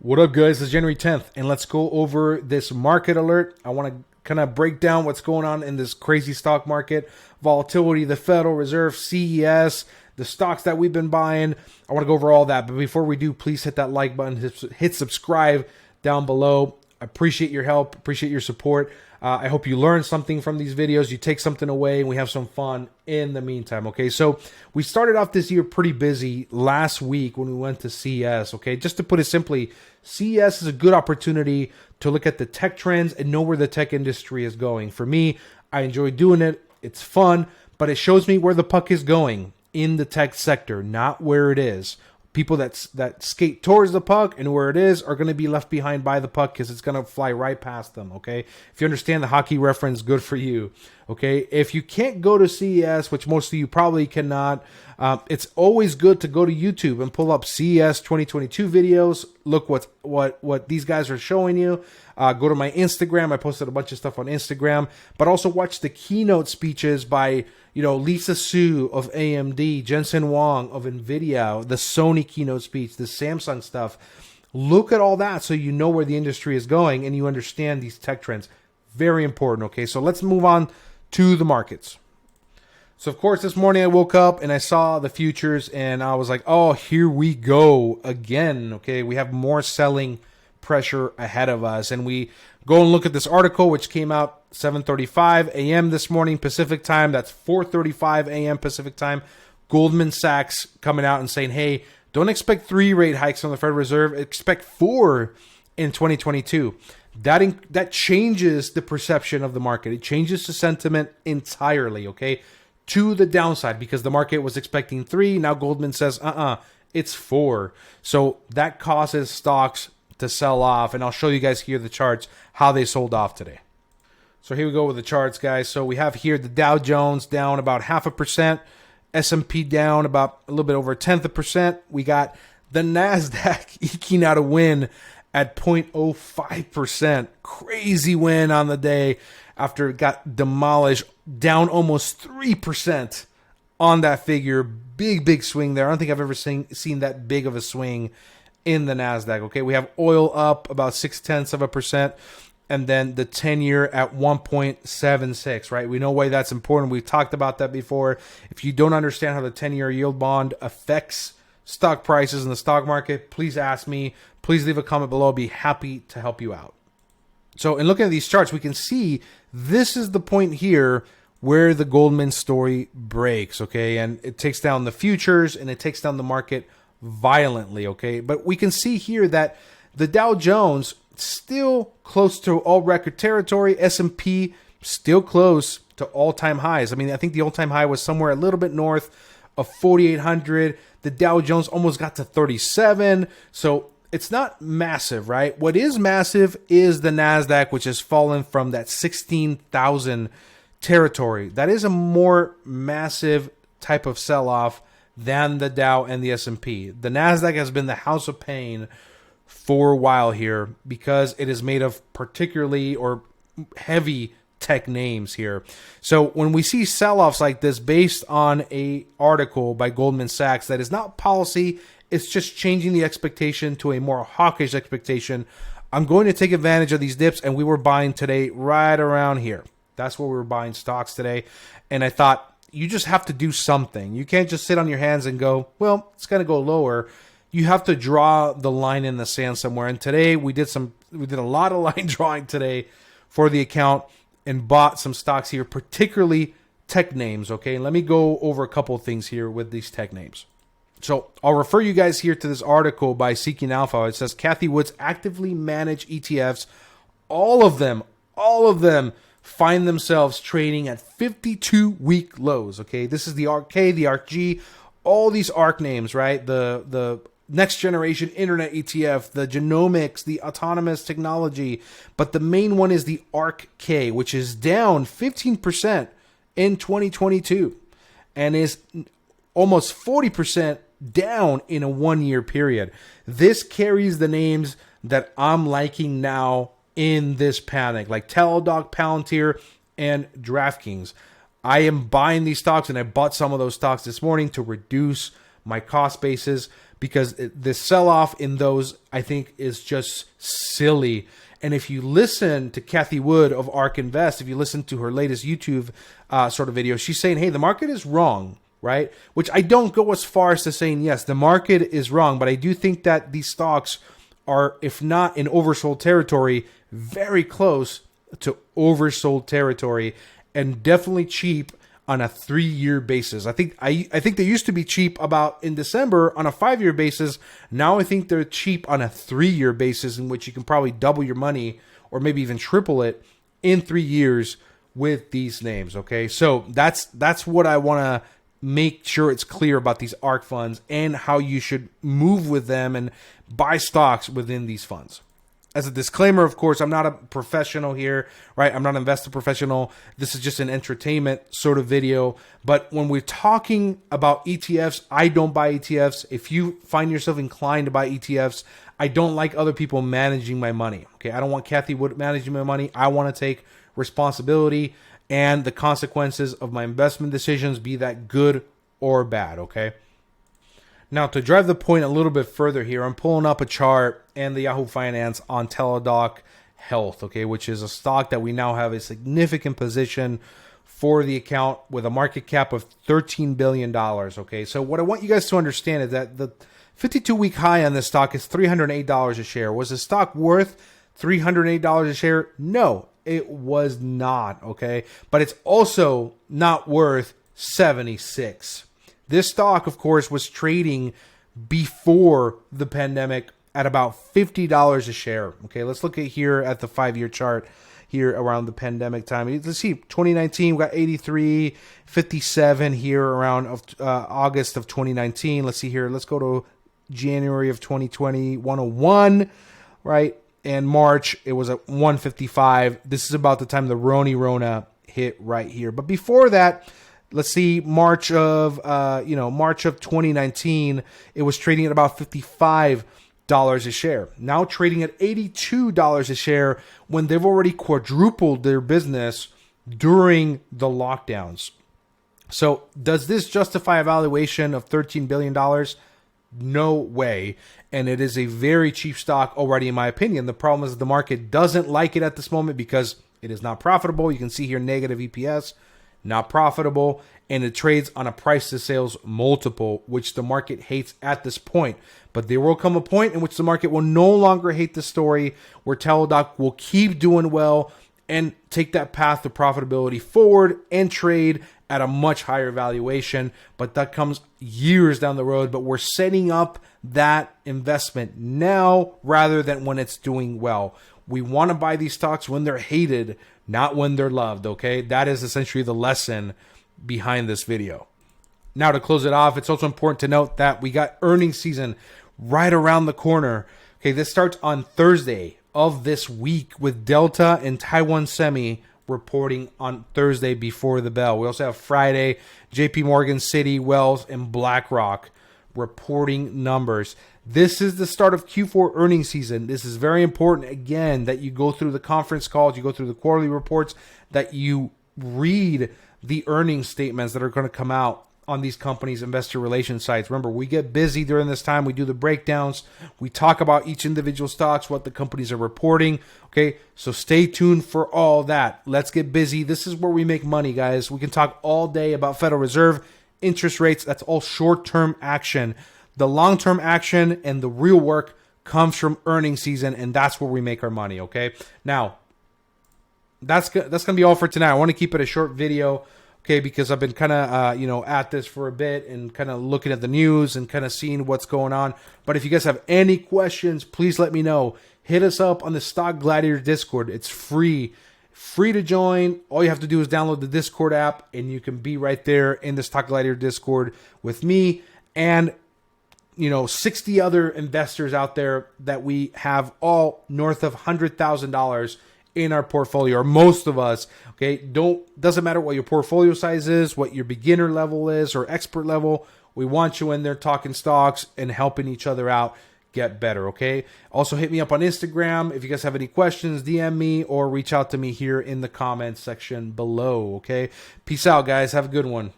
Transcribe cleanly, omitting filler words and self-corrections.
What up, guys? It's January 10th, and let's go over this market alert. I want to kind of break down what's going on in this crazy stock market, volatility, the Federal Reserve, CES, the stocks that we've been buying. I want to go over all that, but before we do, please hit that like button, hit subscribe down below. I appreciate your help, appreciate your support. I hope you learn something from these videos, you take something away, and we have some fun in the meantime, okay? So we started off this year pretty busy last week when we went to CES, okay? Just to put it simply, CES is a good opportunity to look at the tech trends and know where the tech industry is going. For me, I enjoy doing it. It's fun, but it shows me where the puck is going in the tech sector, not where it is. People that skate towards the puck and where it is are going to be left behind by the puck because it's going to fly right past them, okay? If you understand the hockey reference, good for you, okay? If you can't go to CES, which most of you probably cannot, it's always good to go to YouTube and pull up CES 2022 videos. Look what these guys are showing you. Go to my Instagram. I posted a bunch of stuff on Instagram, but also watch the keynote speeches by Lisa Su of AMD, Jensen Huang of NVIDIA, the Sony keynote speech, the Samsung stuff. Look at all that so you know where the industry is going and you understand these tech trends. Very important, okay? So let's move on to the markets. So, of course, this morning I woke up and I saw the futures and I was like, oh, here we go again, okay? We have more selling pressure ahead of us. And we go and look at this article, which came out 7:35 a.m. this morning Pacific time. That's 4:35 a.m. Pacific time. Goldman Sachs coming out and saying, hey, don't expect 3 rate hikes from the Federal Reserve. Expect 4 in 2022. That changes the perception of the market. It changes the sentiment entirely, okay, to the downside, because the market was expecting 3. Now Goldman says, it's 4. So that causes stocks to sell off. And I'll show you guys here the charts, how they sold off today. So here we go with the charts, guys. So we have here the Dow Jones down about 0.5%, S&P down about a little bit over 0.1%. We got the NASDAQ eking out a win at 0.05%. Crazy win on the day after it got demolished, down almost 3% on that figure. Big swing there. I don't think I've ever seen that big of a swing in the NASDAQ, okay? We have oil up about 0.6%. And then the 10-year at 1.76, right? We know why that's important. We've talked about that before. If you don't understand how the 10-year yield bond affects stock prices in the stock market, please ask me. Please leave a comment below. I'll be happy to help you out. So in looking at these charts, we can see this is the point here where the Goldman story breaks, okay? And it takes down the futures and it takes down the market violently, okay? But we can see here that the Dow Jones still close to all record territory. S&P still close to all-time highs. I mean, I think the all-time high was somewhere a little bit north of 4,800. The Dow Jones almost got to 37. So it's not massive, right? What is massive is the NASDAQ, which has fallen from that 16,000 territory. That is a more massive type of sell-off than the Dow and the S&P. The NASDAQ has been the house of pain for a while here because it is made of particularly or heavy tech names here. So when we see sell-offs like this based on a article by Goldman Sachs that is not policy, it's just changing the expectation to a more hawkish expectation, I'm going to take advantage of these dips, and we were buying today right around here. That's where we were buying stocks today. And I thought, you just have to do something. You can't just sit on your hands and go, well, it's going to go lower. You have to draw the line in the sand somewhere. And today we did a lot of line drawing today for the account and bought some stocks here, particularly tech names. Okay, let me go over a couple of things here with these tech names. So I'll refer you guys here to this article by Seeking Alpha. It says Cathie Woods actively manage ETFs. All of them find themselves trading at 52-week lows. Okay, this is the ARK, the ARKG, all these ARK names, right? The next generation internet ETF, the genomics, the autonomous technology, but the main one is the ARK-K, which is down 15% in 2022 and is almost 40% down in a 1-year period. This carries the names that I'm liking now in this panic, like Teledoc, Palantir, and DraftKings. I am buying these stocks, and I bought some of those stocks this morning to reduce my cost basis. because the sell-off in those, I think, is just silly. And if you listen to Kathy Wood of ARK Invest, if you listen to her latest YouTube sort of video, she's saying, hey, the market is wrong, right? Which I don't go as far as to saying, yes, the market is wrong, but I do think that these stocks are, if not in oversold territory, very close to oversold territory, and definitely cheap on a 3-year basis. I think they used to be cheap about in December on a 5-year basis. Now I think they're cheap on a 3-year basis, in which you can probably double your money or maybe even triple it in 3 years with these names. Okay, so that's what I want to make sure it's clear about these ARK funds and how you should move with them and buy stocks within these funds. As a disclaimer, of course, I'm not a professional here, right? I'm not an investor professional. This is just an entertainment sort of video. But when we're talking about ETFs, I don't buy ETFs. If you find yourself inclined to buy ETFs, I don't like other people managing my money. Okay, I don't want Kathy Wood managing my money. I want to take responsibility and the consequences of my investment decisions, be that good or bad, okay? Now, to drive the point a little bit further here, I'm pulling up a chart and the Yahoo Finance on Teledoc Health, okay, which is a stock that we now have a significant position for the account with a market cap of $13 billion, okay? So what I want you guys to understand is that the 52-week high on this stock is $308 a share. Was the stock worth $308 a share? No, it was not, okay? But it's also not worth $76. This stock, of course, was trading before the pandemic at about $50 a share. Okay, let's look at here at the 5-year chart here around the pandemic time. Let's see, 2019, we got 83, 57 here around August of 2019. Let's see here. Let's go to January of 2020, 101, right? And March, it was at 155. This is about the time the Rona hit right here. But before that, let's see, March of 2019, it was trading at about $55 a share. Now trading at $82 a share when they've already quadrupled their business during the lockdowns. So does this justify a valuation of $13 billion? No way. And it is a very cheap stock already, in my opinion. The problem is the market doesn't like it at this moment because it is not profitable. You can see here negative EPS. Not profitable, and it trades on a price to sales multiple, which the market hates at this point. But there will come a point in which the market will no longer hate the story, where Teledoc will keep doing well and take that path to profitability forward and trade at a much higher valuation. But that comes years down the road. But we're setting up that investment now rather than when it's doing well. We want to buy these stocks when they're hated, not when they're loved, okay? That is essentially the lesson behind this video. Now, to close it off, it's also important to note that we got earnings season right around the corner. Okay, this starts on Thursday of this week with Delta and Taiwan Semi reporting on Thursday before the bell. We also have Friday, JP Morgan, Citi, Wells, and BlackRock reporting numbers. This is the start of Q4 earnings season. This is very important, again, that you go through the conference calls, you go through the quarterly reports, that you read the earnings statements that are going to come out on these companies' investor relations sites. Remember, we get busy during this time. We do the breakdowns. We talk about each individual stocks, what the companies are reporting. Okay, so stay tuned for all that. Let's get busy. This is where we make money, guys. We can talk all day about Federal Reserve, interest rates. That's all short-term action. The long-term action and the real work comes from earnings season, and that's where we make our money, okay? Now, that's going to be all for tonight. I want to keep it a short video, okay, because I've been kind of, at this for a bit and kind of looking at the news and kind of seeing what's going on. But if you guys have any questions, please let me know. Hit us up on the Stock Gladiator Discord. It's free to join. All you have to do is download the Discord app, and you can be right there in the Stock Gladiator Discord with me and 60 other investors out there that we have all north of $100,000 in our portfolio, or most of us. Okay, doesn't matter what your portfolio size is, what your beginner level is, or expert level. We want you in there talking stocks and helping each other out get better. Okay. Also, hit me up on Instagram if you guys have any questions. DM me or reach out to me here in the comments section below. Okay. Peace out, guys. Have a good one.